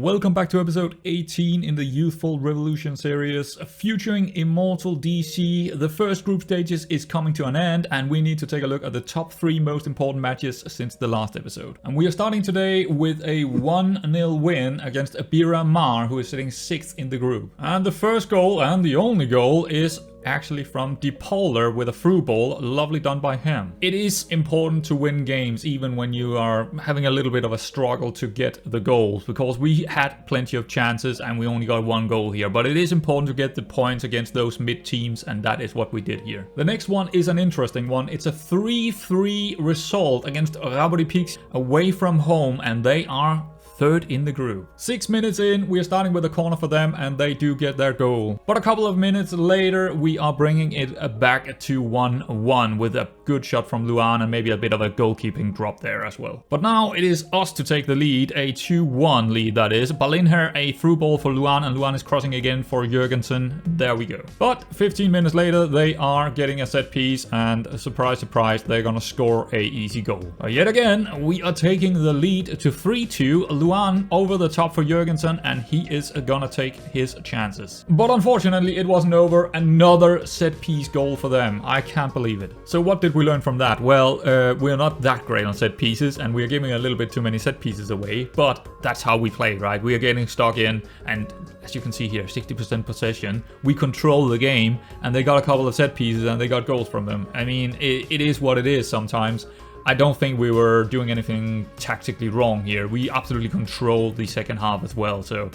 Welcome back to episode 18 in the Youthful Revolution series, featuring Immortal DC. The first group stages is coming to an end, and we need to take a look at the top 3 most important matches since the last episode. And we are starting today with a 1-0 win against Abira Mar, who is sitting 6th in the group. And the first goal, and the only goal, is actually from Depolar with a through ball, lovely done by him. It is important to win games even when you are having a little bit of a struggle to get the goals, because we had plenty of chances and we only got 1 goal here, but it is important to get the points against those mid teams, and that is what we did here. The next one is an interesting one. It's a 3-3 result against Rabodipix away from home, and they are 3rd in the group. 6 minutes in, we are starting with a corner for them, and they do get their goal. But a couple of minutes later, we are bringing it back to 1-1 with a good shot from Luan and maybe a bit of a goalkeeping drop there as well. But now it is us to take the lead, a 2-1 lead that is. Balinher, a through ball for Luan, and Luan is crossing again for Jurgensen. There we go. But 15 minutes later, they are getting a set piece, and surprise, surprise, they're gonna score a easy goal. Yet again, we are taking the lead to 3-2. Luan over the top for Jurgensen, and he is gonna take his chances. But unfortunately, it wasn't over. Another set piece goal for them. I can't believe it. So what did we learn from that? Well, we're not that great on set pieces, and we are giving a little bit too many set pieces away, but that's how we play, right? We are getting stuck in, and as you can see here, 60% possession. We control the game, and they got a couple of set pieces, and they got goals from them. I mean, it is what it is sometimes. I don't think we were doing anything tactically wrong here. We absolutely controlled the second half as well, so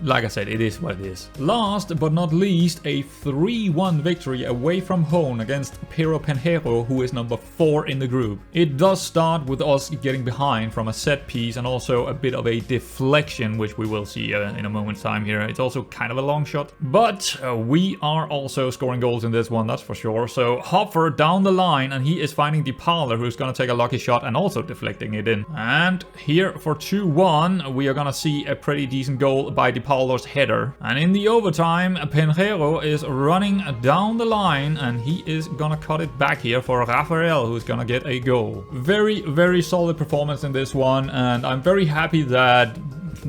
like I said, it is what it is. Last but not least, a 3-1 victory away from home against Pero Penjero, who is number 4 in the group. It does start with us getting behind from a set piece and also a bit of a deflection, which we will see in a moment's time here. It's also kind of a long shot, but we are also scoring goals in this one, that's for sure. So Hopper down the line, and he is finding Depolar, who's going to take a lucky shot and also deflecting it in. And here for 2-1, we are going to see a pretty decent goal by Depolar's header. And in the overtime, Penjero is running down the line, and he is gonna cut it back here for Rafael, who's gonna get a goal. Very, very solid performance in this one, and I'm very happy that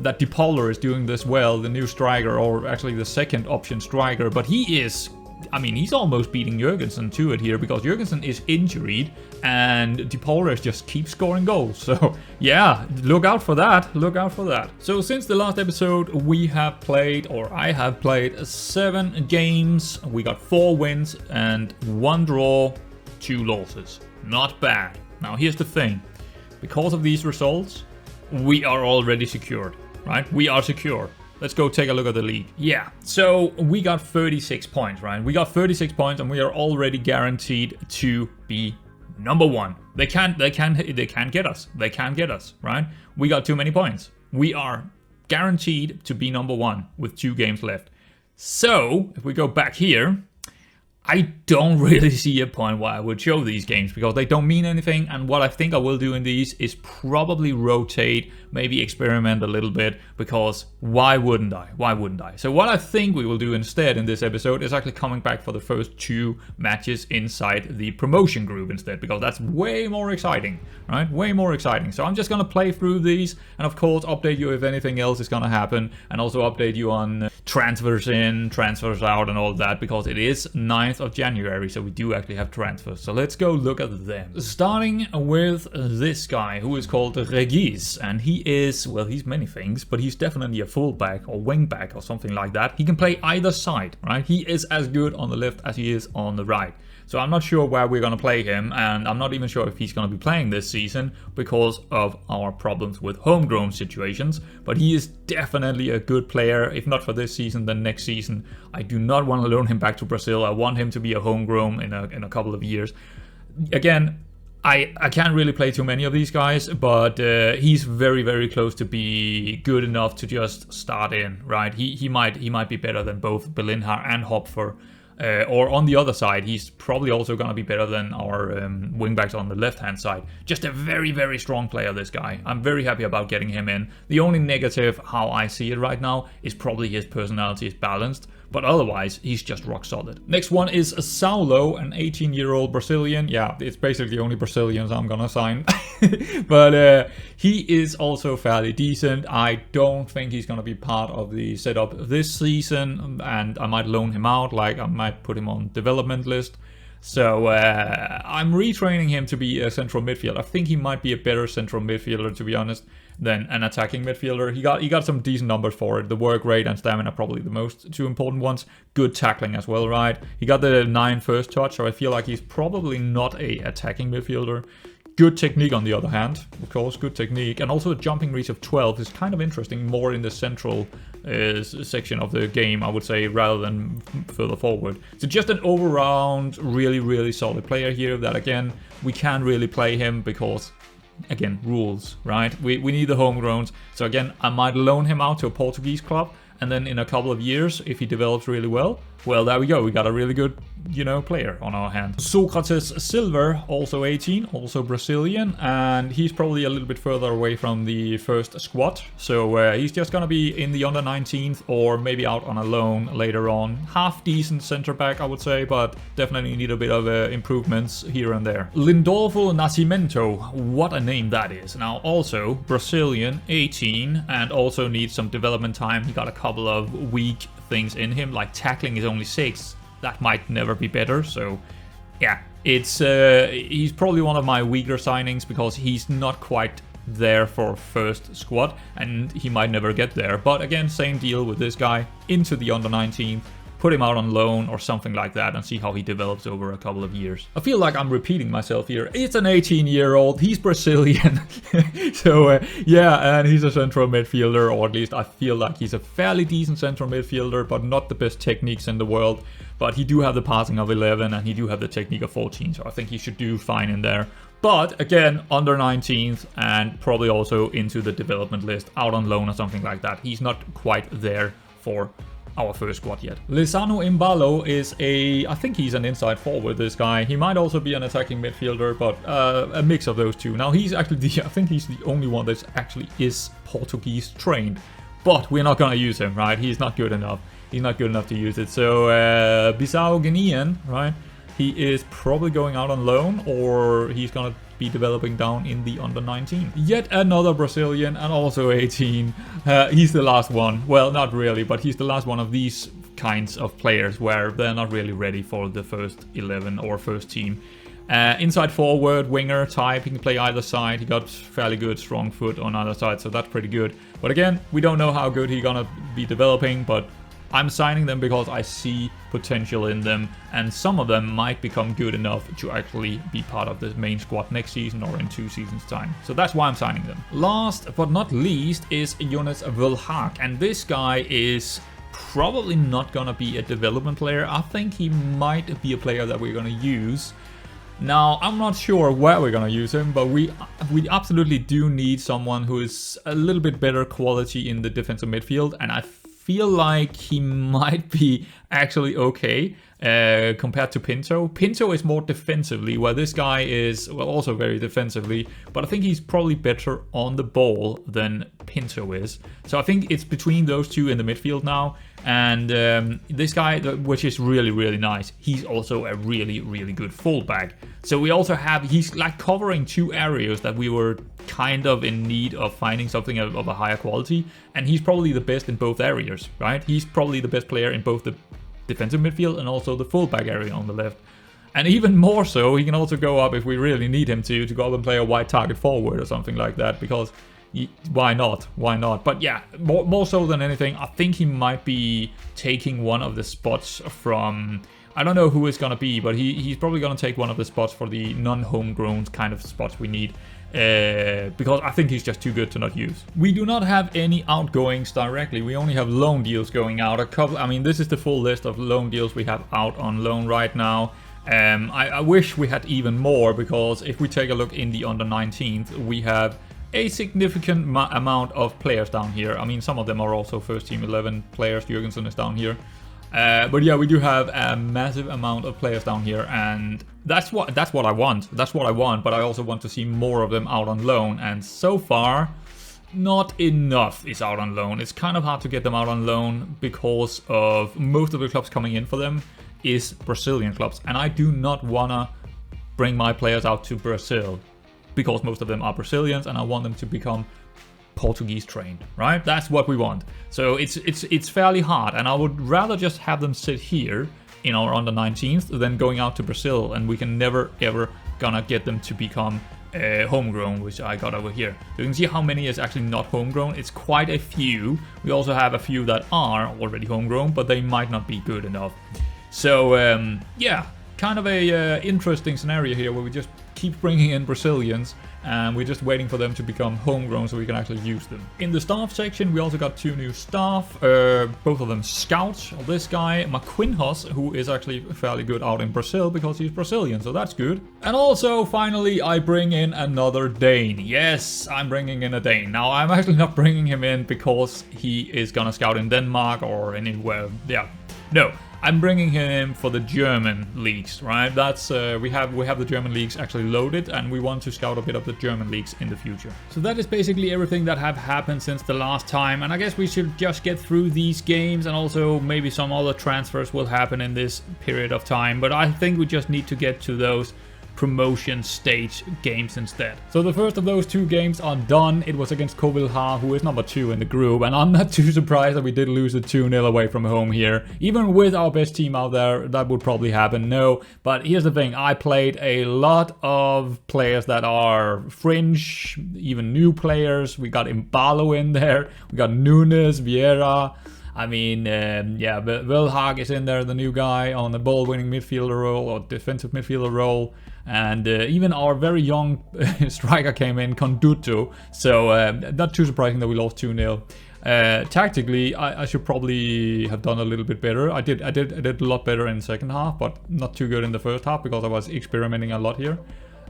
Depolar is doing this well, the new striker, or actually the second option striker, but he is, I mean, he's almost beating Jurgensen to it here, because Jurgensen is injured and Depolar just keeps scoring goals. So yeah, look out for that, look out for that. So since the last episode, we have played, or I have played 7 games. We got 4 wins and 1 draw, 2 losses. Not bad. Now here's the thing, because of these results, we are already secured, right? We are secure. Let's go take a look at the league. Yeah, so we got 36 points, right? We got 36 points, and we are already guaranteed to be number 1. They can't get us. They can't get us, right? We got too many points. We are guaranteed to be number 1 with 2 games left. So if we go back here, I don't really see a point why I would show these games, because they don't mean anything, and what I think I will do in these is probably rotate, maybe experiment a little bit, because why wouldn't I? Why wouldn't I? So what I think we will do instead in this episode is actually coming back for the first 2 matches inside the promotion group instead, because that's way more exciting, right? Way more exciting. So I'm just gonna play through these, and of course update you if anything else is gonna happen, and also update you on transfers in, transfers out, and all that, because it is 9th of January, so we do actually have transfers. So let's go look at them. Starting with this guy, who is called Regis, and he is, well, he's many things, but he's definitely a fullback or wingback or something like that. He can play either side, right? He is as good on the left as he is on the right. So I'm not sure where we're going to play him, and I'm not even sure if he's going to be playing this season because of our problems with homegrown situations. But he is definitely a good player, if not for this season, then next season. I do not want to loan him back to Brazil. I want him to be a homegrown in a couple of years. Again, I can't really play too many of these guys, but he's very, very close to be good enough to just start in, right? He might be better than both Belinhar and Hopfer. Or on the other side, he's probably also going to be better than our wingbacks on the left-hand side. Just a very, very strong player, this guy. I'm very happy about getting him in. The only negative, how I see it right now, is probably his personality is balanced. But otherwise, he's just rock solid. Next one is Saulo, an 18-year-old Brazilian. Yeah, it's basically the only Brazilians I'm gonna sign. But he is also fairly decent. I don't think he's gonna be part of the setup this season, and I might loan him out, like I might put him on development list. So I'm retraining him to be a central midfielder. I think he might be a better central midfielder, to be honest, than an attacking midfielder. He got some decent numbers for it. The work rate and stamina probably the most two important ones. Good tackling as well, right? He got the 9 first touch, so I feel like he's probably not a attacking midfielder. Good technique on the other hand, of course, good technique. And also a jumping reach of 12 is kind of interesting, more in the central section of the game, I would say, rather than further forward. So just an all-round, really, really solid player here that, again, we can't really play him because, again, rules, right? We need the homegrowns. So again, I might loan him out to a Portuguese club, and then in a couple of years, if he develops really well, there we go. We got a really good, player on our hands. Socrates Silver, also 18, also Brazilian, and he's probably a little bit further away from the first squad. So he's just gonna be in the under 19th or maybe out on a loan later on. Half decent center back, I would say, but definitely need a bit of improvements here and there. Lindolfo Nascimento, what a name that is. Now also Brazilian, 18, and also needs some development time. He got a couple of weak things in him, like tackling is only 6. That might never be better. So yeah, it's he's probably one of my weaker signings because he's not quite there for first squad and he might never get there. But again, same deal with this guy, into the under 19, put him out on loan or something like that and see how he develops over a couple of years. I feel like I'm repeating myself here. It's an 18-year-old, he's Brazilian. So yeah, and he's a central midfielder, or at least I feel like he's a fairly decent central midfielder, but not the best techniques in the world. But he do have the passing of 11 and he do have the technique of 14, so I think he should do fine in there. But again, under 19th and probably also into the development list, out on loan or something like that. He's not quite there for our first squad yet. Lisano Imbalo is I think he's an inside forward, this guy. He might also be an attacking midfielder, but a mix of those two. Now he's actually I think he's the only one that actually is Portuguese trained, but we're not gonna use him, right? He's not good enough. He's not good enough to use it. So Bissau Guinean, right? He is probably going out on loan, or he's gonna be developing down in the under 19. Yet another Brazilian, and also 18. He's the last one. Well, not really, but he's the last one of these kinds of players where they're not really ready for the first 11 or first team. Inside forward, winger type, he can play either side. He got fairly good strong foot on either side, so that's pretty good. But again, we don't know how good he's gonna be developing, but I'm signing them because I see potential in them, and some of them might become good enough to actually be part of the main squad next season or in 2 seasons time. So that's why I'm signing them. Last but not least is Jonas Wilhak, and this guy is probably not gonna be a development player. I think he might be a player that we're gonna use. Now, I'm not sure where we're gonna use him, but we absolutely do need someone who is a little bit better quality in the defensive midfield, and I feel like he might be actually okay compared to Pinto. Pinto is more defensively, while this guy is, well, also very defensively, but I think he's probably better on the ball than Pinto is. So I think it's between those two in the midfield now. And this guy, which is really, really nice, he's also a really, really good fullback. So we also have, he's like covering 2 areas that we were kind of in need of finding something of a higher quality. And he's probably the best in both areas, right? He's probably the best player in both the defensive midfield and also the fullback area on the left. And even more so, he can also go up if we really need him to go up and play a wide target forward or something like that, because why not? Why not? But yeah, more so than anything, I think he might be taking one of the spots from, I don't know who it's gonna be, but he's probably gonna take one of the spots for the non-homegrown kind of spots we need. Because I think he's just too good to not use. We do not have any outgoings directly. We only have loan deals going out. A couple. I mean, this is the full list of loan deals we have out on loan right now. I wish we had even more, because if we take a look in the under 19th, we have a significant amount of players down here. I mean, some of them are also first team 11 players. Jurgensen is down here. But yeah, we do have a massive amount of players down here, and that's what I want. That's what I want, but I also want to see more of them out on loan. And so far, not enough is out on loan. It's kind of hard to get them out on loan because of most of the clubs coming in for them is Brazilian clubs. And I do not want to bring my players out to Brazil because most of them are Brazilians and I want them to become Portuguese trained, right? That's what we want. So it's fairly hard, and I would rather just have them sit here in our under 19s than going out to Brazil, and we can never ever gonna get them to become homegrown, which I got over here. So you can see how many is actually not homegrown. It's quite a few. We also have a few that are already homegrown, but they might not be good enough. So yeah, kind of a interesting scenario here where we just keep bringing in Brazilians and we're just waiting for them to become homegrown so we can actually use them. In the staff section, we also got 2 new staff, both of them scouts. This guy, Maquinhos, who is actually fairly good out in Brazil because he's Brazilian, so that's good. And also, finally, I bring in another Dane. Yes, I'm bringing in a Dane. Now, I'm actually not bringing him in because he is gonna scout in Denmark or anywhere. Yeah, no. I'm bringing him for the German leagues, right? That's we have the German leagues actually loaded, and we want to scout a bit of the German leagues in the future. So that is basically everything that have happened since the last time, and I guess we should just get through these games, and also maybe some other transfers will happen in this period of time. But I think we just need to get to those promotion stage games instead. So the first of those 2 games are done. It was against Covilhã, who is number 2 in the group, and I'm not too surprised that we did lose a 2-0 away from home here. Even with our best team out there, that would probably happen. No, but here's the thing. I played a lot of players that are fringe, even new players. We got Imbalo in there. We got Nunes, Vieira. I mean, yeah, Wilhag is in there, the new guy on the ball-winning midfielder role or defensive midfielder role. And even our very young striker came in, Conduto. So not too surprising that we lost 2-0. Tactically, I should probably have done a little bit better. I did a lot better in the second half, but not too good in the first half because I was experimenting a lot here.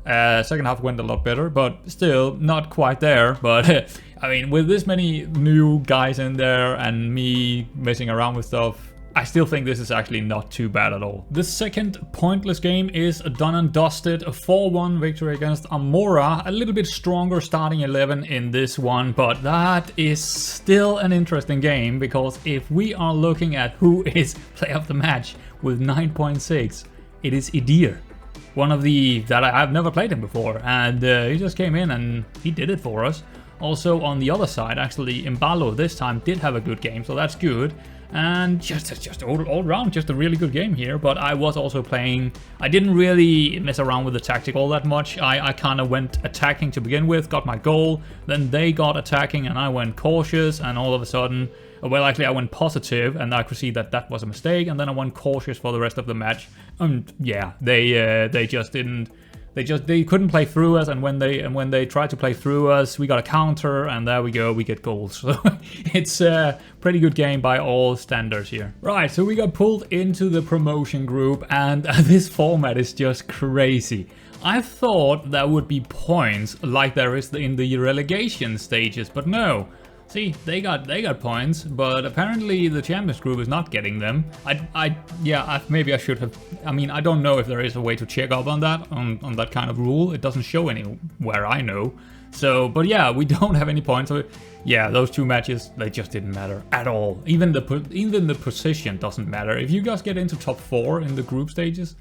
Second half went a lot better, but still not quite there. But I mean, with this many new guys in there and me messing around with stuff, I still think this is actually not too bad at all. The second pointless game is done and dusted. A 4-1 victory against Amora. A little bit stronger starting 11 in this one, but that is still an interesting game because if we are looking at who is player of the match with 9.6, it is Idir. One of that I've never played him before, and he just came in and he did it for us. Also on the other side, actually, Imbalo this time did have a good game, so that's good. And just all around, just a really good game here. But I was also playing, I didn't really mess around with the tactic all that much. I kind of went attacking to begin with, got my goal, then they got attacking and I went cautious, and all of a sudden, well, actually I went positive and I could see that that was a mistake, and then I went cautious for the rest of the match. And yeah, they just didn't. They couldn't play through us, and when they tried to play through us, we got a counter, and there we go, we get goals. So it's a pretty good game by all standards here. Right, so we got pulled into the promotion group, and this format is just crazy. I thought there would be points like there is in the relegation stages, but no. See, they got points, but apparently the Champions Group is not getting them. Maybe I should have. I mean, I don't know if there is a way to check up on that kind of rule. It doesn't show anywhere I know. So, but yeah, we don't have any points. So, yeah, those 2 matches, they just didn't matter at all. Even the position doesn't matter. If you guys get into top 4 in the group stages,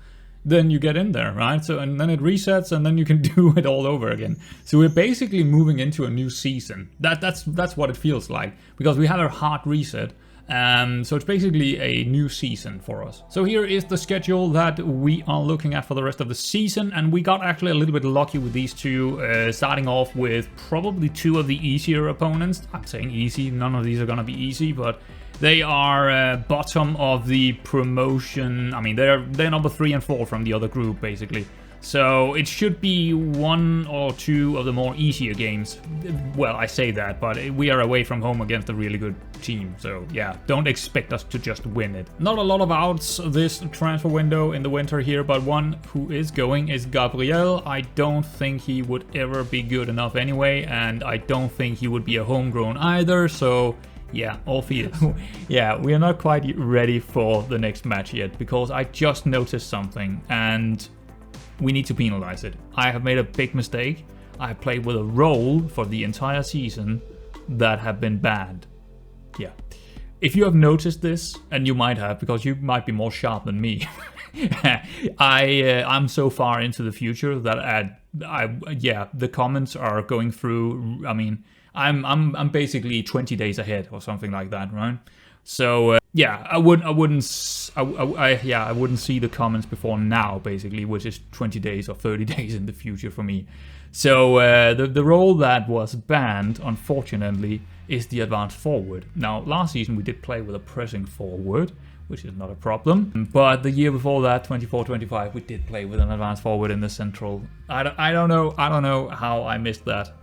then you get in there, right? So, and then it resets, and then you can do it all over again. So we're basically moving into a new season. That's what it feels like, because we have a hard reset. So it's basically a new season for us. So here is the schedule that we are looking at for the rest of the season, and we got actually a little bit lucky with these 2, starting off with probably 2 of the easier opponents. I'm saying easy, none of these are gonna be easy, but they are bottom of the promotion. I mean, they're number 3 and 4 from the other group, basically. So it should be 1 or 2 of the more easier games. Well, I say that, but we are away from home against a really good team. So yeah, don't expect us to just win it. Not a lot of outs this transfer window in the winter here, but one who is going is Gabriel. I don't think he would ever be good enough anyway, and I don't think he would be a homegrown either, so yeah, all fears. Yeah, we are not quite ready for the next match yet, because I just noticed something, and we need to penalize it. I have made a big mistake. I played with a role for the entire season that have been banned. Yeah. If you have noticed this, and you might have, because you might be more sharp than me, I'm so far into the future that the comments are going through. I mean, I'm basically 20 days ahead or something like that, right? So I wouldn't see the comments before now, basically, which is 20 days or 30 days in the future for me. So the role that was banned, unfortunately, is the advanced forward. Now, last season we did play with a pressing forward, which is not a problem. But the year before that, 24-25, we did play with an advanced forward in the central. I don't know how I missed that.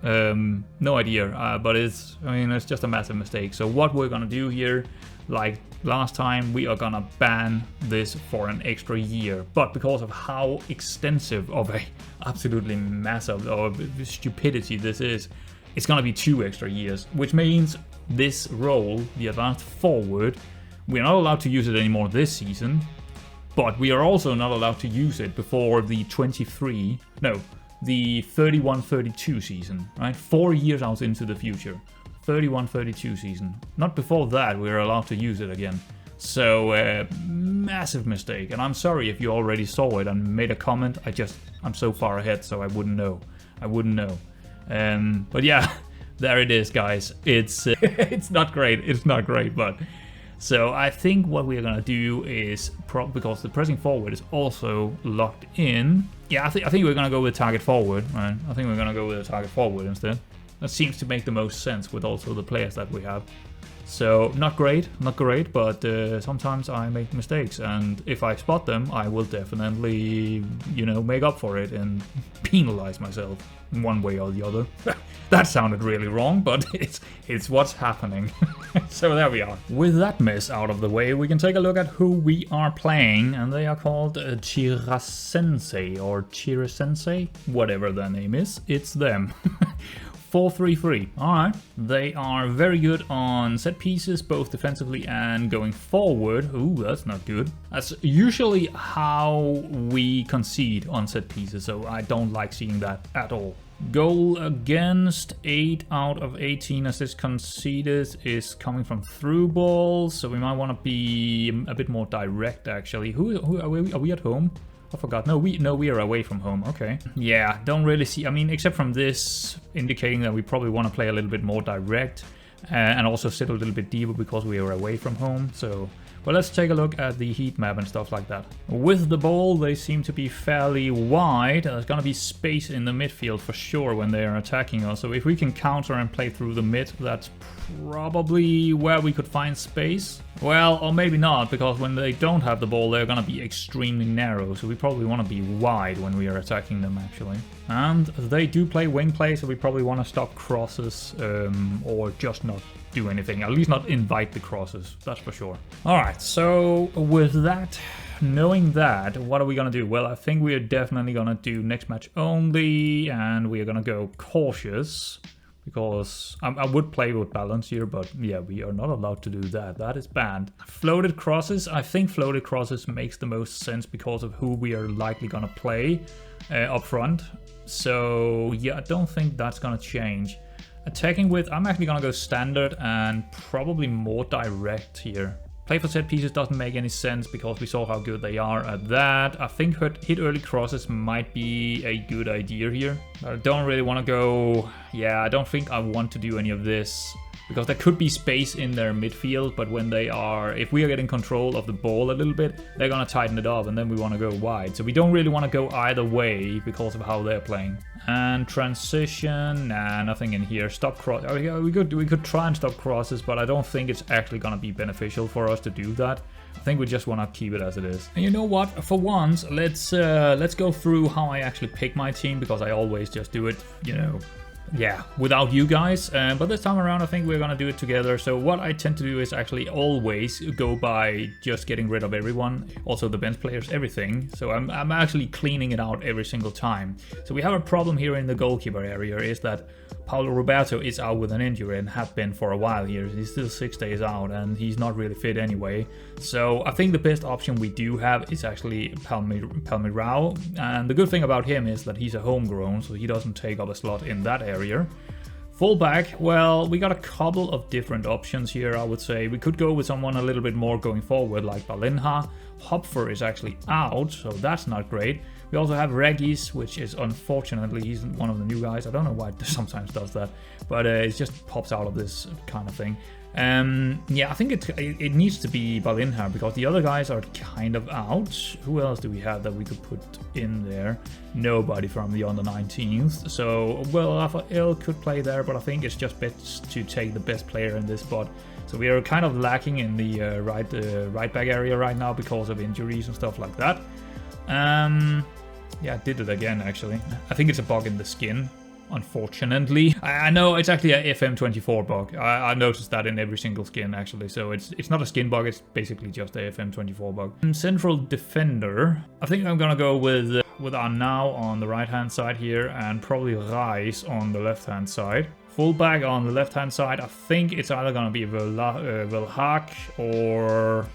No idea. But it's just a massive mistake. So what we're gonna do here, like last time, we are gonna ban this for an extra year. But because of how extensive of a absolutely massive or stupidity this is, it's gonna be 2 extra years, which means this role, the advanced forward, we're not allowed to use it anymore this season, but we are also not allowed to use it before the 31-32 season, right? 4 years out into the future. 31-32 season. Not before that we're allowed to use it again. So, massive mistake. And I'm sorry if you already saw it and made a comment. I'm so far ahead, so I wouldn't know. But yeah, there it is, guys. It's it's not great. It's not great, but so I think what we're gonna do is because the pressing forward is also locked in. Yeah, I think we're gonna go with target forward, right? I think we're gonna go with a target forward instead. That seems to make the most sense with also the players that we have. So not great, but sometimes I make mistakes, and if I spot them, I will definitely, make up for it and penalize myself in one way or the other. That sounded really wrong, but it's what's happening. So there we are. With that mess out of the way, we can take a look at who we are playing, and they are called Chirasensei or Chirasensei, whatever their name is. It's them. 4-3-3. Alright. They are very good on set pieces, both defensively and going forward. Ooh, that's not good. That's usually how we concede on set pieces, so I don't like seeing that at all. Goal against, 8 out of 18 assists conceded is coming from through balls, so we might want to be a bit more direct actually. Who are we at home? I forgot. No, we are away from home. Okay. Yeah, don't really see. I mean, except from this indicating that we probably want to play a little bit more direct and also sit a little bit deeper because we are away from home. So, well, let's take a look at the heat map and stuff like that. With the ball, they seem to be fairly wide. There's going to be space in the midfield for sure when they are attacking us. So if we can counter and play through the mid, that's probably where we could find space. Well, or maybe not, because when they don't have the ball, they're going to be extremely narrow. So we probably want to be wide when we are attacking them, actually. And they do play wing play, so we probably want to stop crosses or just not do anything. At least not invite the crosses, that's for sure. Alright, so with that, knowing that, what are we going to do? Well, I think we are definitely going to do next match only, and we are going to go cautious. Because I would play with balance here, but yeah, we are not allowed to do that. That is banned. Floated crosses. I think floated crosses makes the most sense because of who we are likely going to play up front. So yeah, I don't think that's going to change. Attacking with, I'm actually going to go standard and probably more direct here. Play for set pieces doesn't make any sense because we saw how good they are at that. I think hit early crosses might be a good idea here. I don't really want to go... Yeah, I don't think I want to do any of this. Because there could be space in their midfield, but when they are... If we are getting control of the ball a little bit, they're going to tighten it up and then we want to go wide. So we don't really want to go either way because of how they're playing. And transition, nah, nothing in here. Stop cross. Oh, yeah, we could try and stop crosses, but I don't think it's actually going to be beneficial for us to do that. I think we just want to keep it as it is. And you know what? For once, let's go through how I actually pick my team, because I always just do it, yeah, without you guys. But this time around, I think we're gonna do it together. So what I tend to do is actually always go by just getting rid of everyone, also the bench players, everything. So I'm actually cleaning it out every single time. So we have a problem here in the goalkeeper area, is that Paulo Roberto is out with an injury and have been for a while here. He's still 6 days out and he's not really fit anyway. So I think the best option we do have is actually Palmeirao. And the good thing about him is that he's a homegrown, so he doesn't take up a slot in that area. Fullback, well, we got a couple of different options here, I would say. We could go with someone a little bit more going forward, like Balinha. Hopfer is actually out, so that's not great. We also have Regis, which is unfortunately, he's one of the new guys. I don't know why it sometimes does that, but it just pops out of this kind of thing. Yeah, I think it needs to be Balinha because the other guys are kind of out. Who else do we have that we could put in there? Nobody from the under 19th. So, well, Raphael could play there, but I think it's just best to take the best player in this spot. So we are kind of lacking in the right back area right now because of injuries and stuff like that. Yeah, I did it again actually. I think it's a bug in the skin. Unfortunately, I know it's actually a FM24 bug. I noticed that in every single skin actually, so it's not a skin bug, it's basically just a FM24 bug. Central defender, I think I'm gonna go with Arnau on the right hand side here and probably Reis on the left hand side. Fullback on the left hand side, I think it's either gonna be Velhak or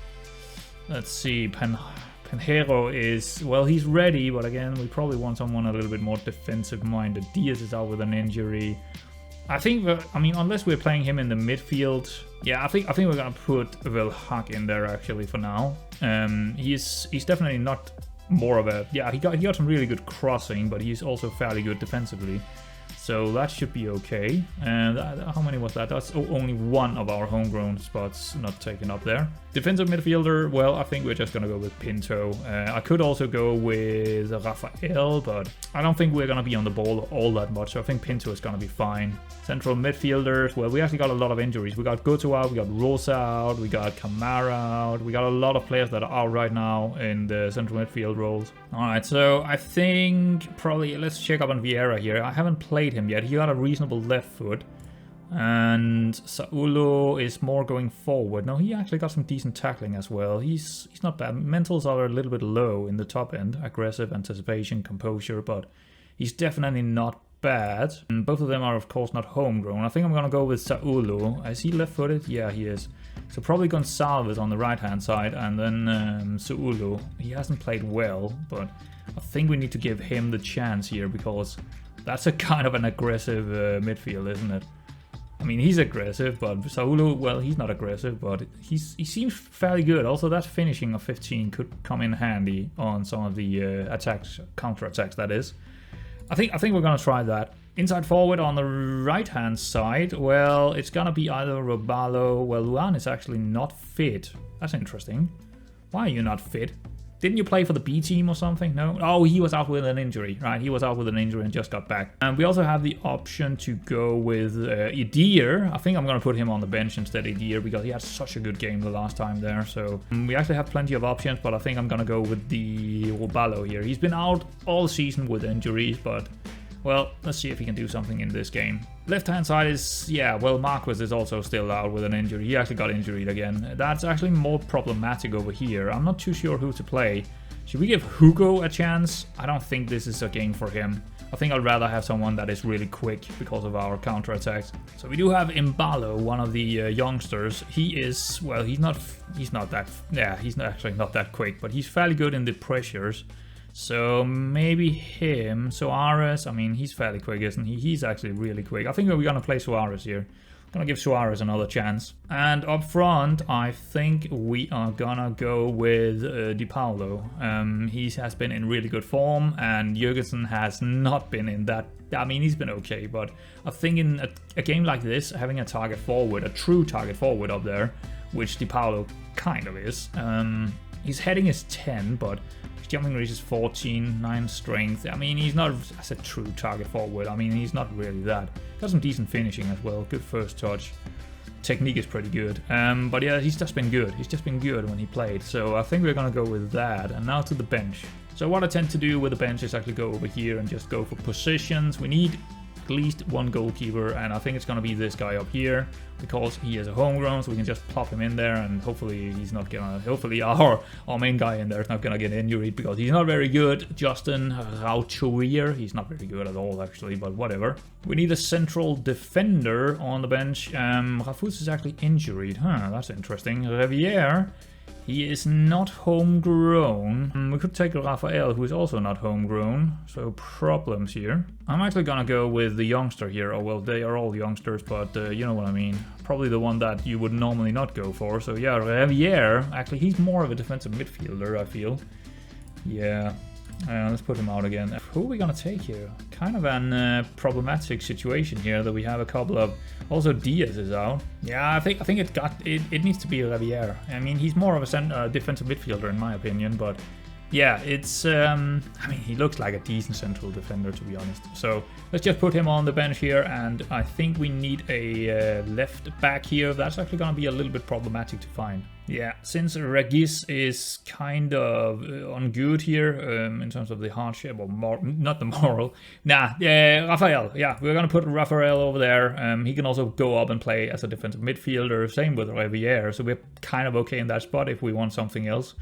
let's see, Penjero is, well, he's ready, but again, we probably want someone a little bit more defensive-minded. Diaz is out with an injury. I think, I mean, unless we're playing him in the midfield, yeah, I think we're gonna put Velhak in there actually for now. He's definitely not more of a, yeah, he got some really good crossing, but he's also fairly good defensively. So that should be okay. And how many was that? That's only one of our homegrown spots not taken up there. Defensive midfielder, well, I think we're just going to go with Pinto. I could also go with Raphael, but I don't think we're going to be on the ball all that much. So I think Pinto is going to be fine. Central midfielders, well, we actually got a lot of injuries. We got Goto out, we got Rosa out, we got Kamara out. We got a lot of players that are out right now in the central midfield roles. All right, so I think probably let's check up on Vieira here. I haven't played him yet. He got a reasonable left foot. And Saulo is more going forward. No, he actually got some decent tackling as well. He's not bad. Mentals are a little bit low in the top end. Aggressive, anticipation, composure, but he's definitely not bad. And both of them are, of course, not homegrown. I think I'm going to go with Saulo. Is he left-footed? Yeah, he is. So probably Gonçalves on the right-hand side, and then Saulo. He hasn't played well, but I think we need to give him the chance here because that's a kind of an aggressive midfield, isn't it? I mean, he's aggressive, but Saulo, well, he's not aggressive, but he seems fairly good. Also, that finishing of 15 could come in handy on some of the attacks, counter-attacks, that is. I think we're going to try that. Inside forward on the right-hand side, well, it's going to be either Robalo. Well, Luan is actually not fit. That's interesting. Why are you not fit? Didn't you play for the B team or something? No? Oh, he was out with an injury, right? He was out with an injury and just got back. And we also have the option to go with Idir. I think I'm going to put him on the bench instead of Idir because he had such a good game the last time there. So we actually have plenty of options, but I think I'm going to go with the Robalo here. He's been out all season with injuries, but well, let's see if he can do something in this game. Left-hand side is, yeah, well, Marquez is also still out with an injury. He actually got injured again. That's actually more problematic over here. I'm not too sure who to play. Should we give Hugo a chance? I don't think this is a game for him. I think I'd rather have someone that is really quick because of our counterattacks. So we do have Imbalo, one of the youngsters. He is, well, he's not actually not that quick, but he's fairly good in the pressures. So maybe him, Suarez, I mean, he's fairly quick, isn't he? He's actually really quick. I think we're going to play Suarez here. I'm going to give Suarez another chance. And up front, I think we are going to go with Di Paolo. He has been in really good form, and Jürgensen has not been in that. I mean, he's been okay, but I think in a game like this, having a target forward, a true target forward up there, which Di Paolo kind of is. His heading is 10, but his jumping reach is 14, 9 strength. I mean, he's not as a true target forward. I mean, he's not really that. Got some decent finishing as well. Good first touch. Technique is pretty good. But yeah, he's just been good. He's just been good when he played. So I think we're going to go with that. And now to the bench. So what I tend to do with the bench is actually go over here and just go for positions. We need at least one goalkeeper, and I think it's going to be this guy up here because he is a homegrown, so we can just plop him in there, and hopefully he's not gonna, hopefully our main guy in there is not gonna get injured because he's not very good. Justin Rauchoir, he's not very good at all actually, but whatever. We need a central defender on the bench. Rafus is actually injured, huh, that's interesting. Revier, He is not homegrown. We could take Rafael, who is also not homegrown. So problems here. I'm actually gonna go with the youngster here. Oh well, they are all youngsters, but you know what I mean. Probably the one that you would normally not go for. So yeah, Javier. Actually, he's more of a defensive midfielder, I feel. Yeah. Let's put him out again. Who are we gonna take here? Kind of an problematic situation here that we have a couple of. Also, Diaz is out. Yeah, I think it needs to be Javier. I mean, he's more of a defensive midfielder in my opinion, but yeah, it's. I mean, he looks like a decent central defender, to be honest. So let's just put him on the bench here, and I think we need a left back here. That's actually gonna be a little bit problematic to find. Yeah, since Regis is kind of on good here in terms of the hardship, or not the moral. Nah, Rafael. Yeah, we're gonna put Rafael over there. He can also go up and play as a defensive midfielder. Same with Riviere. So we're kind of okay in that spot if we want something else.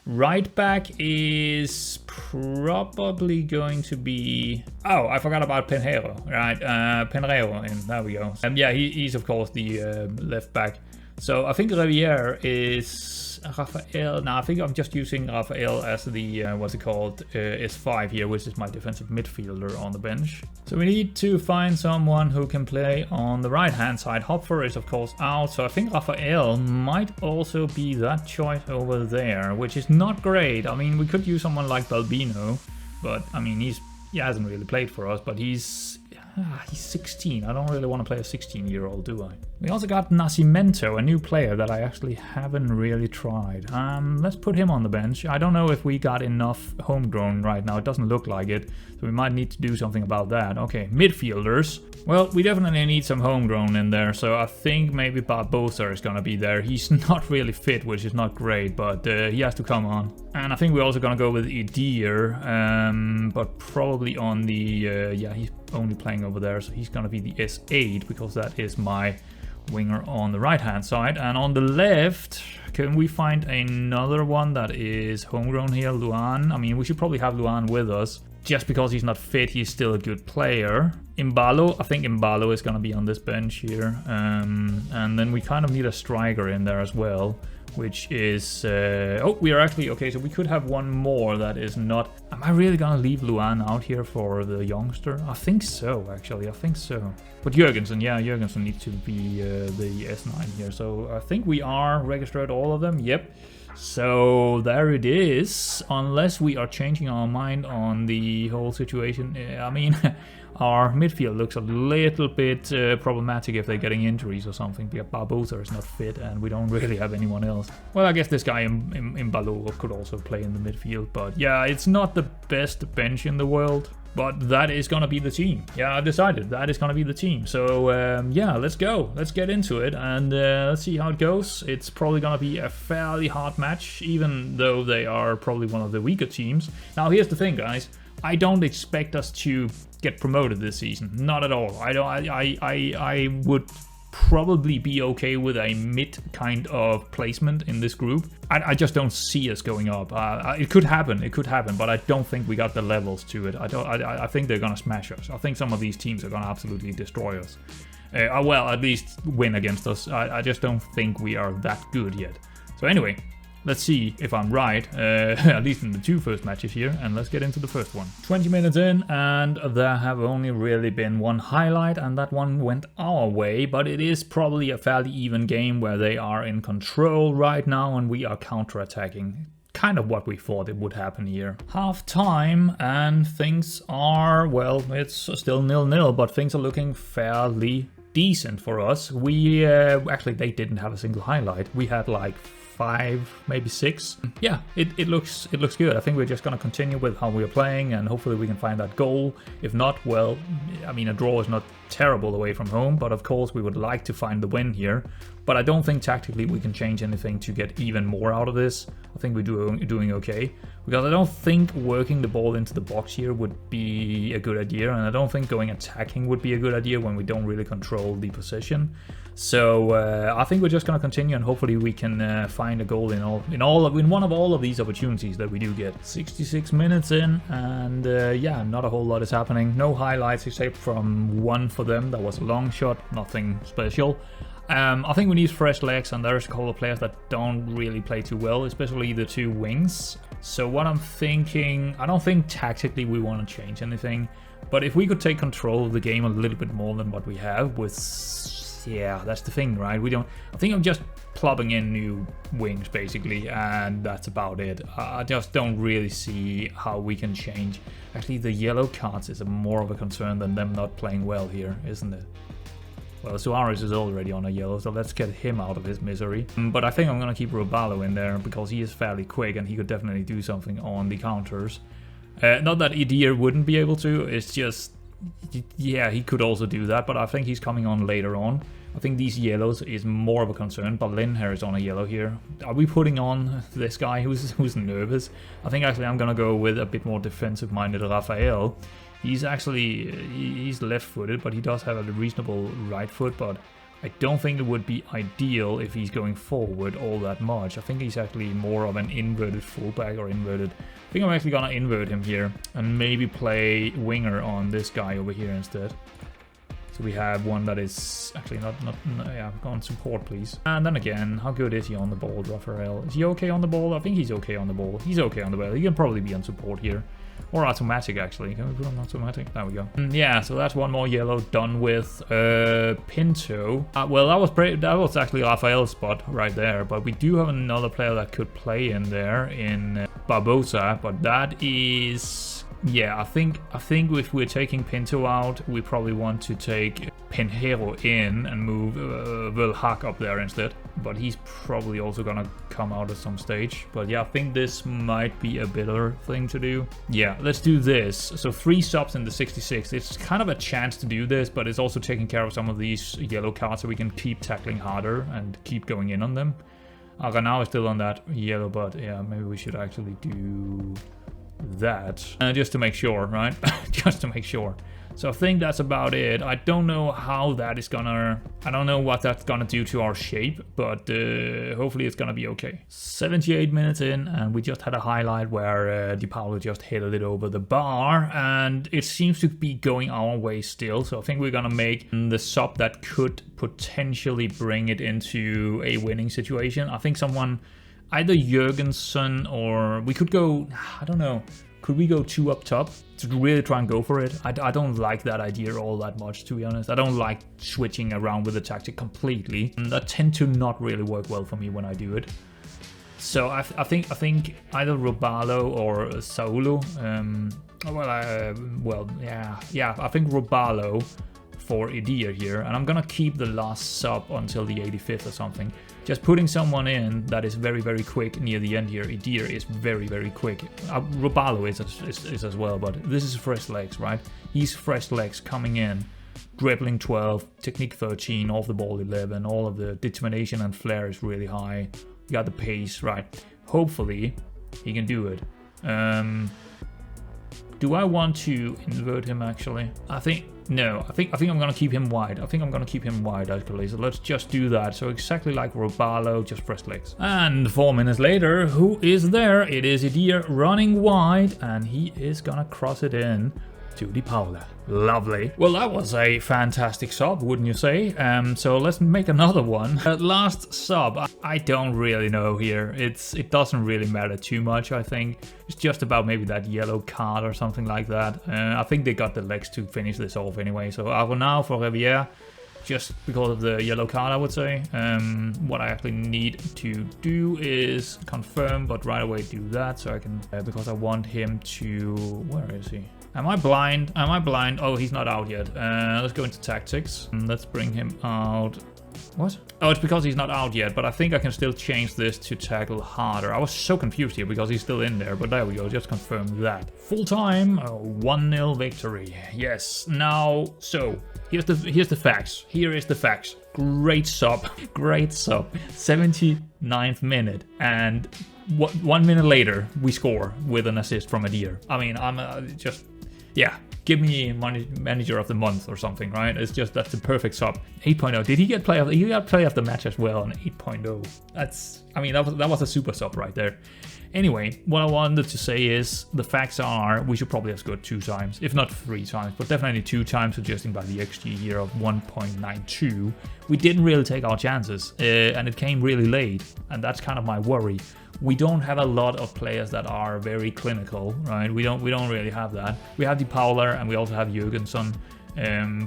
Right back is probably going to be... Oh, I forgot about Penheiro. Right, Penheiro. There we go. Yeah, he's of course the left back. So I think Riviere is Rafael. Now I think I'm just using Rafael as the what's it called, S5 here, which is my defensive midfielder on the bench. So we need to find someone who can play on the right hand side. Hopfer is of course out, so I think Rafael might also be that choice over there, which is not great. I mean, we could use someone like Balbino, but I mean he hasn't really played for us, but he's 16. I don't really want to play a 16-year-old, do I? We also got Nascimento, a new player that I actually haven't really tried. Let's put him on the bench. I don't know if we got enough homegrown right now. It doesn't look like it, so we might need to do something about that. Okay, midfielders. Well, we definitely need some homegrown in there, so I think maybe Barbosa is gonna be there. He's not really fit, which is not great, but he has to come on. And I think we're also gonna go with Idir, but probably on the... yeah, he's only playing over there, so he's gonna be the S8, because that is my winger on the right hand side. And on the left, can we find another one that is homegrown here? Luan. I mean, we should probably have Luan with us. Just because he's not fit, he's still a good player. Imbalo, I think Imbalo is going to be on this bench here. And then we kind of need a striker in there as well, which is... oh, we are actually... Okay, so we could have one more that is not... Am I really going to leave Luan out here for the youngster? I think so, actually. I think so. But Jurgensen, yeah, Jurgensen needs to be the S9 here. So I think we are registered, all of them. Yep. So there it is, unless we are changing our mind on the whole situation. I mean, our midfield looks a little bit problematic if they're getting injuries or something, because Barbosa is not fit and we don't really have anyone else. Well, I guess this guy in Balo could also play in the midfield, but yeah, it's not the best bench in the world. But that is going to be the team. Yeah, I decided that is going to be the team. So, yeah, let's go. Let's get into it and let's see how it goes. It's probably going to be a fairly hard match, even though they are probably one of the weaker teams. Now, here's the thing, guys. I don't expect us to get promoted this season. Not at all. I would probably be okay with a mid kind of placement in this group. I just don't see us going up. It could happen, but I don't think we got the levels to it. I think they're gonna smash us. I think some of these teams are gonna absolutely destroy us. Well, at least win against us. I just don't think we are that good yet. So anyway, let's see if I'm right, at least in the two first matches here, and let's get into the first one. 20 minutes in, and there have only really been one highlight, and that one went our way, but it is probably a fairly even game where they are in control right now, and we are counter-attacking. Kind of what we thought it would happen here. Half time, and things are, well, it's still 0-0, but things are looking fairly decent for us. We, actually, they didn't have a single highlight. We had like 5, maybe 6. Yeah, it looks good. I think we're just gonna continue with how we're playing, and hopefully we can find that goal. If not, well, I mean, a draw is not terrible away from home, but of course we would like to find the win here. But I don't think tactically we can change anything to get even more out of this. I think we're doing okay, because I don't think working the ball into the box here would be a good idea, and I don't think going attacking would be a good idea when we don't really control the possession. So I think we're just going to continue, and hopefully we can find a goal in one of all of these opportunities that we do get. 66 minutes in, and yeah, not a whole lot is happening. No highlights except from one for them. That was a long shot, nothing special. I think we need fresh legs, and there's a couple of players that don't really play too well, especially the two wings. So what I'm thinking, I don't think tactically we want to change anything, but if we could take control of the game a little bit more than what we have with, yeah, that's the thing, right? I think I'm just plopping in new wings basically, and that's about it. I just don't really see how we can change. Actually, the yellow cards is more of a concern than them not playing well here, isn't it? Well, Suarez is already on a yellow, so let's get him out of his misery. But I think I'm going to keep Robalo in there because he is fairly quick and he could definitely do something on the counters. Not that Idir wouldn't be able to, it's just, yeah, he could also do that, but I think he's coming on later on. I think these yellows is more of a concern, but Linher is on a yellow here. Are we putting on this guy who's nervous? I think actually I'm going to go with a bit more defensive-minded Rafael. He's actually, he's left-footed, but he does have a reasonable right foot, but I don't think it would be ideal if he's going forward all that much. I think he's actually more of an inverted fullback or inverted. I think I'm actually going to invert him here and maybe play winger on this guy over here instead. So we have one that is actually yeah, go on support, please. And then again, how good is he on the ball, Rafael? Is he okay on the ball? I think he's okay on the ball. He's okay on the ball. He can probably be on support here. Or automatic, actually. Can we put on automatic? There we go. Yeah, so that's one more yellow done with. Pinto. Well, that was actually Rafael's spot right there. But we do have another player that could play in there in Barbosa. But that is... Yeah, I think if we're taking Pinto out, we probably want to take Pinheiro in and move Vilhak up there instead. But he's probably also gonna come out at some stage. But yeah, I think this might be a better thing to do. Yeah, let's do this. So 3 subs in the 66. It's kind of a chance to do this, but it's also taking care of some of these yellow cards so we can keep tackling harder and keep going in on them. Aranao is still on that yellow, but yeah, maybe we should actually do... that just to make sure, right? Just to make sure. So I think that's about it. I don't know how that is gonna... I don't know what that's gonna do to our shape, but hopefully it's gonna be okay. 78 minutes in, and we just had a highlight where Di Paolo just hit it over the bar, and it seems to be going our way still. So I think we're gonna make the sub that could potentially bring it into a winning situation. I think someone... either Jurgensen or we could go, I don't know, could we go 2 up top to really try and go for it? I don't like that idea all that much, to be honest. I don't like switching around with the tactic completely. And that tend to not really work well for me when I do it. So I think either Robalo or Saulo. Yeah, I think Robalo for Idir here, and I'm gonna keep the last sub until the 85th or something. Just putting someone in that is very, very quick near the end here. Idir is very, very quick. Robalo is as well, but this is fresh legs, right? He's fresh legs coming in, dribbling 12, technique 13, off the ball 11, all of the determination and flair is really high. You got the pace, right? Hopefully, he can do it. Do I want to invert him actually? I think I'm gonna keep him wide. I think I'm gonna keep him wide actually. So let's just do that. So exactly like Robalo, just fresh legs. And 4 minutes later, who is there? It is Idir running wide, and he is gonna cross it in to Di Paula. Lovely. Well, that was a fantastic sub, wouldn't you say? So let's make another one. Last sub, I don't really know here. It doesn't really matter too much, I think. It's just about maybe that yellow card or something like that. I think they got the legs to finish this off anyway. So Aronao for Riviere, just because of the yellow card, I would say. What I actually need to do is confirm, but right away do that so I can, because I want him to, where is he? Am I blind? Am I blind? Oh, he's not out yet. Let's go into tactics. Let's bring him out. What? Oh, it's because he's not out yet, but I think I can still change this to tackle harder. I was so confused here because he's still in there, but there we go. Just confirm that. Full time, 1-0 victory. Yes. Now, so here's the facts. Here is the facts. Great sub. Great sub. 79th minute, and 1 minute later we score with an assist from Idir. I mean, I'm just. Yeah, give me manager of the month or something, right? It's just, that's the perfect sub. 8.0. Did he get play of the, he got play of the match as well on 8.0. That's, I mean, that was a super sub right there. Anyway, what I wanted to say is the facts are we should probably have scored 2 times, if not 3 times, but definitely 2 times, adjusting by the XG here of 1.92. We didn't really take our chances, and it came really late, and that's kind of my worry. We don't have a lot of players that are very clinical, right? We don't really have that. We have DePaula and we also have Jürgensen.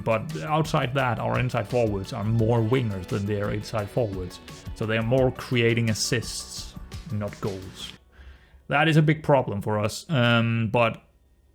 But outside that, our inside forwards are more wingers than their inside forwards. So they're more creating assists, not goals. That is a big problem for us. But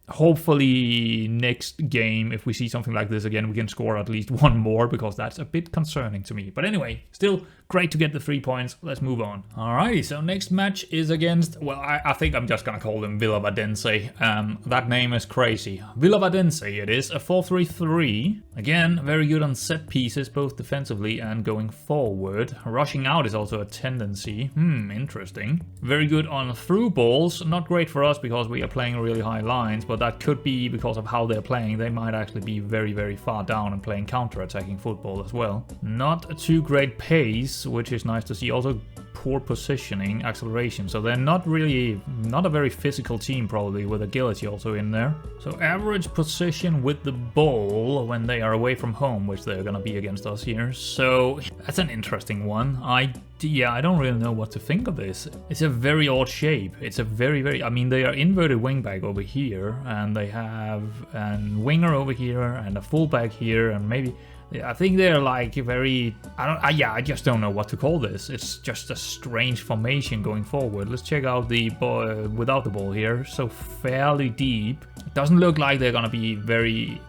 hopefully next game, if we see something like this again, we can score at least 1 more, because that's a bit concerning to me. But anyway, still great to get the 3 points. Let's move on. Alrighty, so next match is against, well, I think I'm just gonna call them Villavardense. That name is crazy. Villavardense it is, a 4-3-3. Again, very good on set pieces, both defensively and going forward. Rushing out is also a tendency. Interesting. Very good on through balls. Not great for us because we are playing really high lines, but that could be because of how they're playing. They might actually be very, very far down and playing counter-attacking football as well. Not too great pace, which is nice to see. Also poor positioning, acceleration. So they're not a very physical team, probably, with agility also in there. So average position with the ball when they are away from home, which they're gonna be against us here. So that's an interesting one. I don't really know what to think of this. It's a very odd shape. It's a very, I mean, they are inverted wingback over here, and they have a winger over here and a fullback here, and maybe, I think they're like very, I just don't know what to call this. It's just a strange formation going forward. Let's check out the ball without the ball here. So fairly deep. It doesn't look like they're gonna be very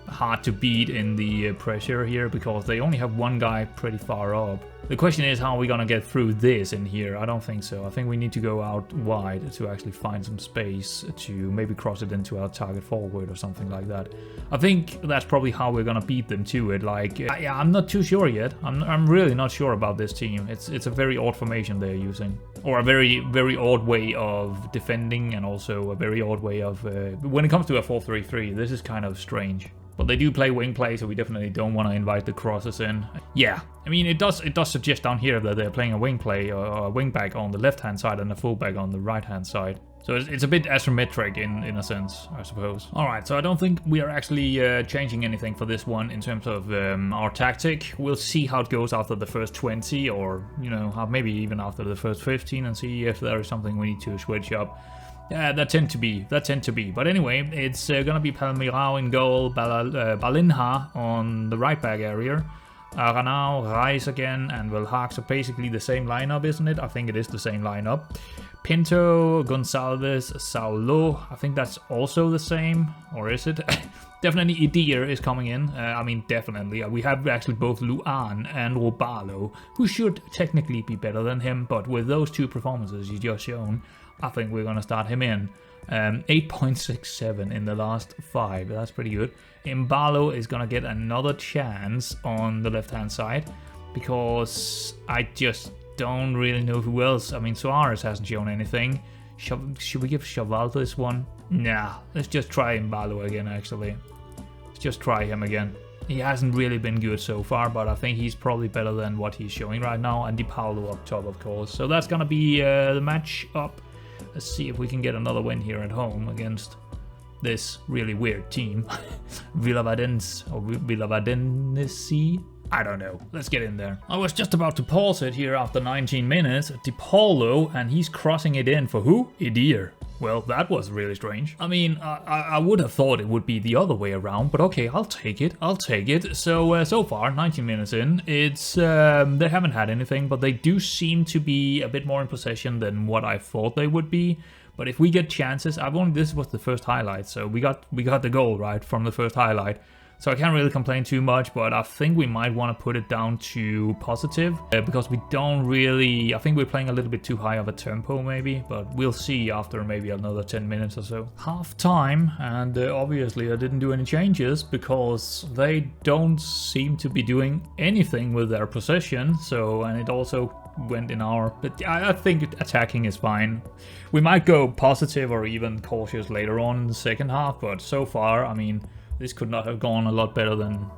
hard to beat in the pressure here, because they only have 1 guy pretty far up. The question is, how are we gonna get through this in here? I don't think so. I think we need to go out wide to actually find some space to maybe cross it into our target forward or something like that. I think that's probably how we're gonna beat them to it. Like, yeah, I'm not too sure yet. I'm really not sure about this team. It's a very odd formation they're using, or a very, very odd way of defending, and also a very odd way of when it comes to a 4-3-3. This is kind of strange. But they do play wing play, so we definitely don't want to invite the crosses in. Yeah, I mean, it does suggest down here that they're playing a wing play, or a wing back on the left-hand side and a fullback on the right-hand side. So it's a bit asymmetric in a sense, I suppose. Alright, so I don't think we are actually changing anything for this one in terms of our tactic. We'll see how it goes after the first 20, or, you know, maybe even after the first 15, and see if there is something we need to switch up. Yeah, that tend to be. But anyway, it's gonna be Palmeirao in goal, Balinha on the right back area, Aranao, Reis again, and Wilhak. So basically the same lineup, isn't it? I think it is the same lineup. Pinto, Gonçalves, Saulo. I think that's also the same, or is it? Definitely Idir is coming in. I mean, definitely. We have actually both Luan and Robalo, who should technically be better than him, but with those 2 performances he's just shown, I think we're going to start him in. 8.67 in the last 5. That's pretty good. Imbalo is going to get another chance on the left-hand side, because I just don't really know who else. I mean, Suarez hasn't shown anything. Should we give Chaval this one? Nah, let's just try Imbalo again, actually. Let's just try him again. He hasn't really been good so far, but I think he's probably better than what he's showing right now. And DePaula up top, of course. So that's going to be the match up. Let's see if we can get another win here at home against this really weird team. Villavardense, or Villavardense? I don't know. Let's get in there. I was just about to pause it here after 19 minutes. DePaulo, and he's crossing it in for who? Idir. Well, that was really strange. I mean, I would have thought it would be the other way around, but okay, I'll take it. So, so far, 19 minutes in, it's, they haven't had anything, but they do seem to be a bit more in possession than what I thought they would be. But if we get chances, this was the first highlight, so we got the goal, right, from the first highlight. So I can't really complain too much, but I think we might want to put it down to positive because we don't really, I think we're playing a little bit too high of a tempo maybe, but we'll see after maybe another 10 minutes or so. Half time, and obviously I didn't do any changes because they don't seem to be doing anything with their possession. So, and it also went in our, but I think attacking is fine. We might go positive or even cautious later on in the second half, but so far, I mean, this could not have gone a lot better than...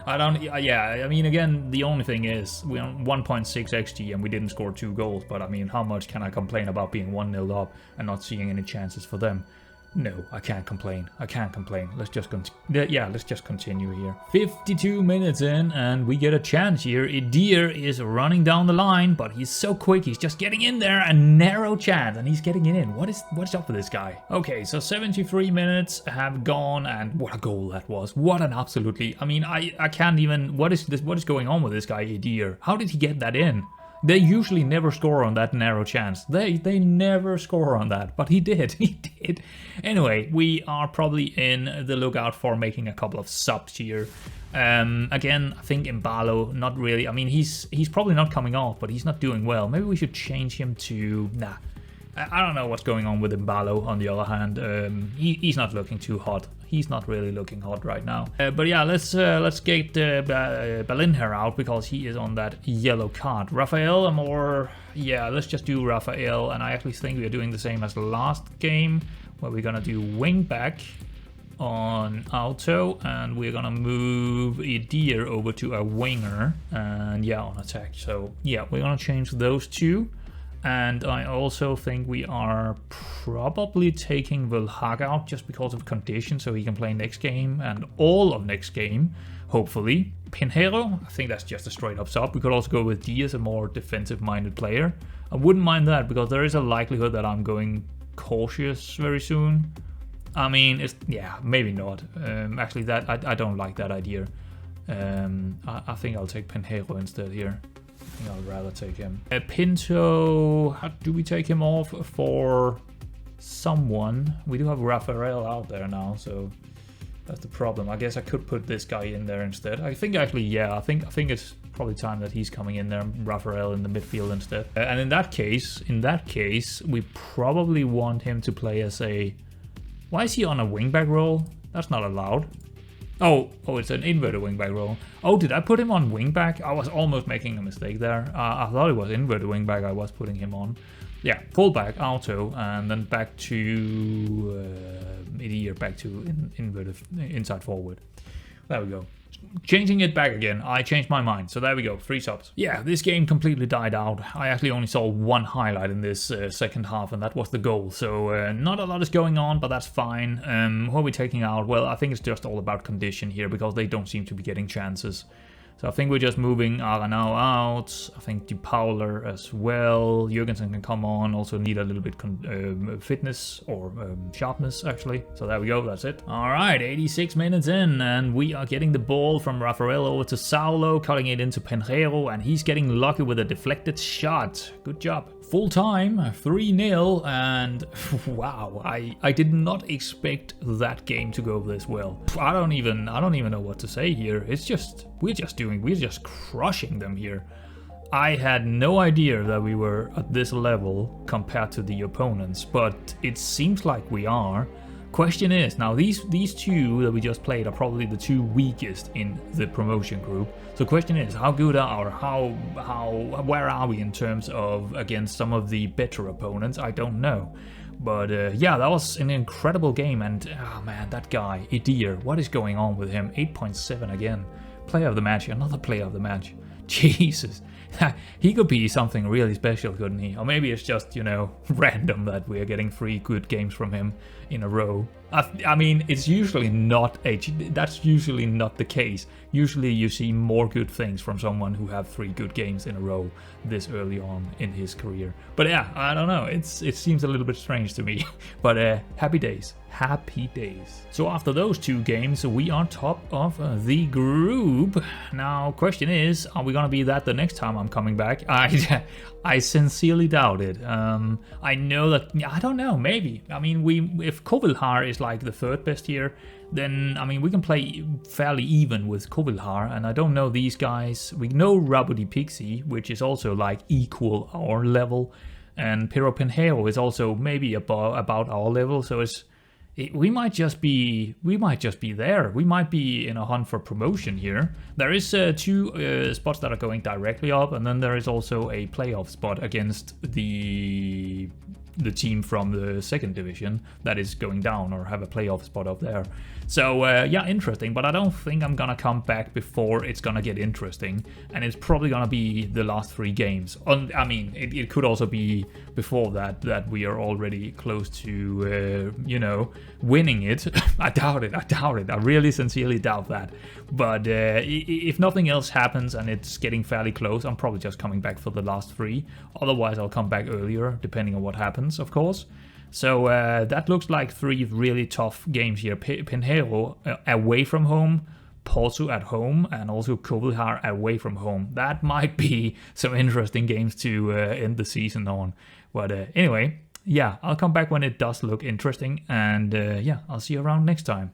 yeah, I mean, again, the only thing is we're on 1.6 XG and we didn't score 2 goals, but I mean, how much can I complain about being 1-0 up and not seeing any chances for them? No, I can't complain. I can't complain. Let's just continue here. 52 minutes in, and we get a chance here. Idir is running down the line, but he's so quick. He's just getting in there. A narrow chance, and he's getting it in. What's up with this guy? Okay, so 73 minutes have gone, and what a goal that was. What an absolutely... I mean, I can't even... What is going on with this guy, Idir? How did he get that in? They usually never score on that narrow chance. They never score on that, but he did. He did. Anyway, we are probably in the lookout for making a couple of subs here. Again, I think Imbalo, not really. I mean, he's probably not coming off, but he's not doing well. Maybe we should change him to... Nah. I don't know what's going on with Imbalo, on the other hand. He's not looking too hot. He's not really looking hot right now. But yeah, let's get Balinher out because he is on that yellow card. Rafael, yeah, let's just do Rafael. And I actually think we are doing the same as the last game, where we're gonna do wing back on auto, and we're gonna move Idir over to a winger, and yeah, on attack. So yeah, we're gonna change those two. And I also think we are probably taking Vilhag out just because of condition, so he can play next game and all of next game, hopefully. Pinheiro, I think that's just a straight up sub. We could also go with Diaz, a more defensive minded player. I wouldn't mind that because there is a likelihood that I'm going cautious very soon. I mean, yeah, maybe not. Actually, that I don't like that idea. I think I'll take Pinheiro instead here. I think I'd rather take him. Pinto, how do we take him off for someone? We do have Rafael out there now, so that's the problem. I guess I could put this guy in there instead. I think actually, yeah, I think it's probably time that he's coming in there, Rafael in the midfield instead. And in that case, we probably want him to play as a... Why is he on a wingback role? That's not allowed. Oh, it's an inverted wingback role. Oh, did I put him on wingback? I was almost making a mistake there. I thought it was inverted wingback I was putting him on. Yeah, fullback, auto, and then back to Idir, back to inverted inside forward. There we go. Changing it back again. I changed my mind. So there we go. 3 subs. Yeah, this game completely died out. I actually only saw one highlight in this second half, and that was the goal. So not a lot is going on, but that's fine. Who are we taking out? Well, I think it's just all about condition here because they don't seem to be getting chances. So I think we're just moving Aranao out. I think DePauler as well. Jurgensen can come on. Also need a little bit fitness or sharpness, actually. So there we go. That's it. All right, 86 minutes in, and we are getting the ball from Rafael over to Saulo, cutting it into Pinheiro, and he's getting lucky with a deflected shot. Good job. Full time, 3-0, and wow, I did not expect that game to go this well. I don't even know what to say here. It's just we're just crushing them here. I had no idea that we were at this level compared to the opponents, but it seems like we are. Question is, now these two that we just played are probably the 2 weakest in the promotion group. So question is, how good are where are we in terms of against some of the better opponents? I don't know. But yeah, that was an incredible game, and oh man, that guy, Idir, what is going on with him? 8.7 again. Player of the match, another player of the match. Jesus. He could be something really special, couldn't he? Or maybe it's just, you know, random that we're getting 3 good games from him in a row. I mean, it's usually not that's usually not the case. Usually you see more good things from someone who have 3 good games in a row this early on in his career. But yeah, I don't know. It seems a little bit strange to me. But happy days. Happy days. So after those 2 games, we are top of the group. Now, question is, are we going to be that the next time I'm coming back. I sincerely doubt it. I know that, I don't know, maybe. I mean, if Kovilhar is like the third best here, then, I mean, we can play fairly even with Kovilhar, and I don't know these guys. We know Rabudi Pixie, which is also like equal our level, and Pero Penheo is also maybe about our level, so we might just be there. We might be in a hunt for promotion here. There is 2 spots that are going directly up, and then there is also a playoff spot against the team from the second division that is going down or have a playoff spot up there. So yeah, interesting, but I don't think I'm gonna come back before it's gonna get interesting, and it's probably gonna be the last 3 games. I mean, it could also be before that we are already close to you know, winning it. I doubt it. I really sincerely doubt that. But if nothing else happens and it's getting fairly close, I'm probably just coming back for the last 3. Otherwise, I'll come back earlier, depending on what happens, of course. So that looks like 3 really tough games here. Pinheiro away from home, Porto at home, and also Kovilhar away from home. That might be some interesting games to end the season on. But anyway, yeah, I'll come back when it does look interesting, and yeah, I'll see you around next time.